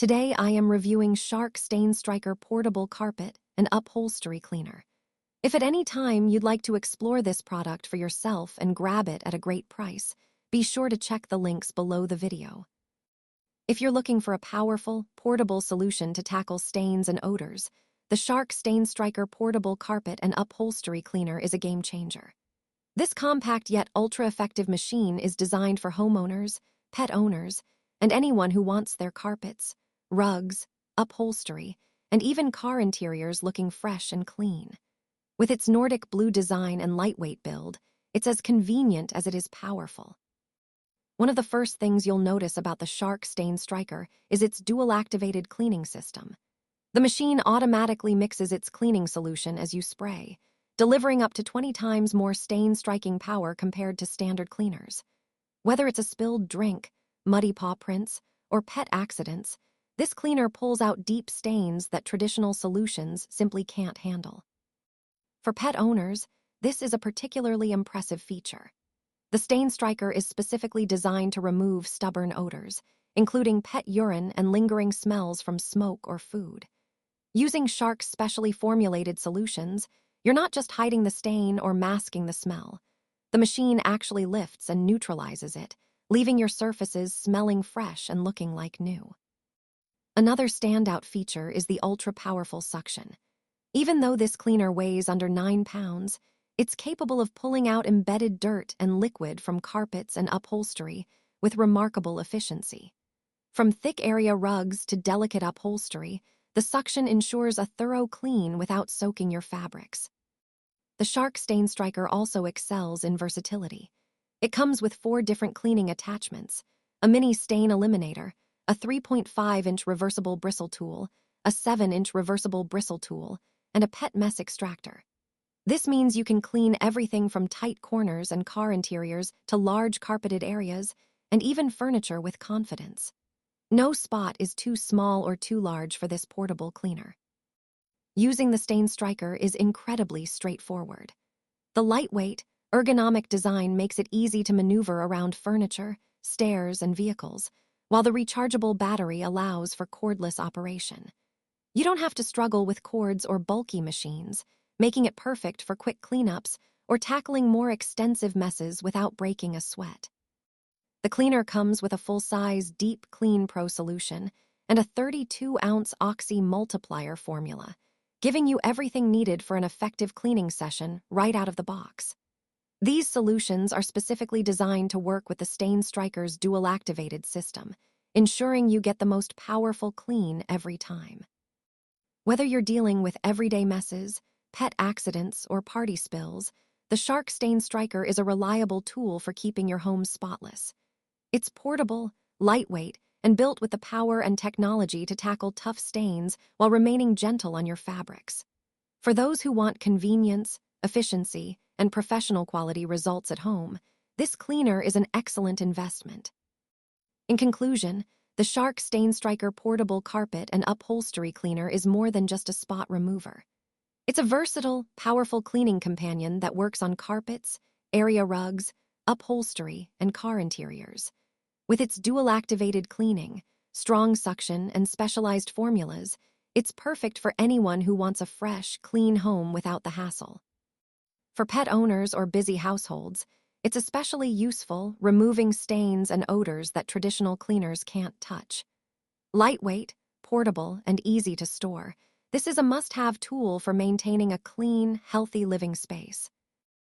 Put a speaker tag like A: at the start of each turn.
A: Today I am reviewing Shark StainStriker Portable Carpet and Upholstery Cleaner. If at any time you'd like to explore this product for yourself and grab it at a great price, be sure to check the links below the video. If you're looking for a powerful, portable solution to tackle stains and odors, the Shark StainStriker Portable Carpet and Upholstery Cleaner is a game changer. This compact yet ultra-effective machine is designed for homeowners, pet owners, and anyone who wants their carpets, rugs, upholstery, and even car interiors looking fresh and clean. With its Nordic blue design and lightweight build, it's as convenient as it is powerful. One of the first things you'll notice about the Shark StainStriker is its dual-activated cleaning system. The machine automatically mixes its cleaning solution as you spray, delivering up to 20 times more stain-striking power compared to standard cleaners. Whether it's a spilled drink, muddy paw prints, or pet accidents, this cleaner pulls out deep stains that traditional solutions simply can't handle. For pet owners, this is a particularly impressive feature. The StainStriker is specifically designed to remove stubborn odors, including pet urine and lingering smells from smoke or food. Using Shark's specially formulated solutions, you're not just hiding the stain or masking the smell. The machine actually lifts and neutralizes it, leaving your surfaces smelling fresh and looking like new. Another standout feature is the ultra-powerful suction. Even though this cleaner weighs under 9 pounds, it's capable of pulling out embedded dirt and liquid from carpets and upholstery with remarkable efficiency. From thick area rugs to delicate upholstery, the suction ensures a thorough clean without soaking your fabrics. The Shark StainStriker also excels in versatility. It comes with 4 different cleaning attachments: a mini stain eliminator, a 3.5-inch reversible bristle tool, a 7-inch reversible bristle tool, and a pet mess extractor. This means you can clean everything from tight corners and car interiors to large carpeted areas and even furniture with confidence. No spot is too small or too large for this portable cleaner. Using the StainStriker is incredibly straightforward. The lightweight, ergonomic design makes it easy to maneuver around furniture, stairs, and vehicles, while the rechargeable battery allows for cordless operation. You don't have to struggle with cords or bulky machines, making it perfect for quick cleanups or tackling more extensive messes without breaking a sweat. The cleaner comes with a full-size Deep Clean Pro solution and a 32-ounce Oxy multiplier formula, giving you everything needed for an effective cleaning session right out of the box. These solutions are specifically designed to work with the StainStriker's dual-activated system, ensuring you get the most powerful clean every time. Whether you're dealing with everyday messes, pet accidents, or party spills, the Shark StainStriker is a reliable tool for keeping your home spotless. It's portable, lightweight, and built with the power and technology to tackle tough stains while remaining gentle on your fabrics. For those who want convenience, efficiency, and professional quality results at home, this cleaner is an excellent investment. In conclusion, the Shark StainStriker Portable Carpet and Upholstery Cleaner is more than just a spot remover. It's a versatile, powerful cleaning companion that works on carpets, area rugs, upholstery, and car interiors. With its dual-activated cleaning, strong suction, and specialized formulas, it's perfect for anyone who wants a fresh, clean home without the hassle. For pet owners or busy households, it's especially useful, removing stains and odors that traditional cleaners can't touch. Lightweight, portable, and easy to store, this is a must-have tool for maintaining a clean, healthy living space.